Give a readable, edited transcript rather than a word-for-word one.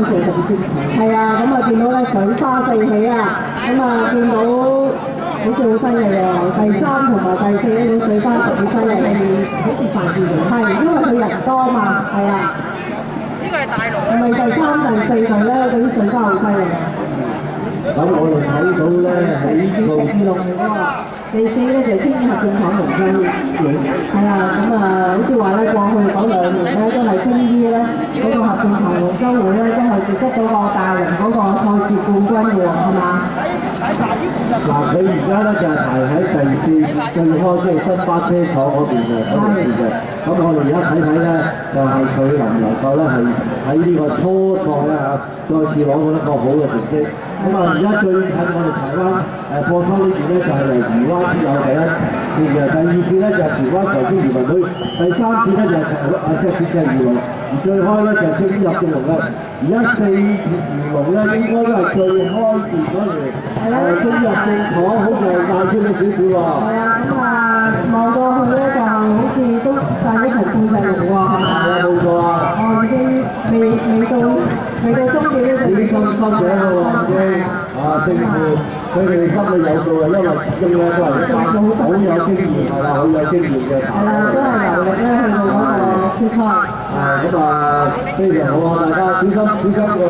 陣時特別熱。係啊，咁啊見到咧水花四起啊，咁啊見到好似好犀利喎。第三同埋第四呢種水花特別犀利，好似快啲嘅。係，因為佢人多嘛，係啊。呢個係大陸。係咪第三、第四隊咧嗰啲水花好犀利啊？咁我哋睇到咧喺呢個26嚟㗎嘛，第四咧就係青衣合眾廠龍舟嘢，係啦，咁啊，好似話咧過去嗰2年咧都係青衣咧嗰個合眾廠龍舟會咧都係奪得嗰個大型嗰個賽事冠軍嘅喎，係嘛？嗱，佢而家咧就係排喺第4，最開即係新巴車廠嗰邊嘅嗰條線嘅。咁我哋而家睇睇咧，就係佢能唔能夠咧係喺呢個初賽咧再次攞到一個好嘅成績。咁啊，而家最近我哋柴灣貨倉呢邊咧就係由漁灣之友第一線嘅，第二線咧就係荃灣財經漁民會，第三線咧就係赤柱赤魚龍，而最開咧就係青衣入正龍嘅。而家4條魚龍咧應該都係最開段嗰條，青衣入正廠好似係帶出咗少少喎。係啊，咁啊望過去咧就好似都帶咗齊半隻龍喎，係咪？係啊，冇錯啊。已經未到終點咧就已經心咗啦喎，已經勝負佢哋心裏有數啊，因為始終咧都係好有經驗，係啦，好有經驗嘅。係啦，都係遊歷咧去到嗰個決賽。咁啊，非常好啊！大家小心小心。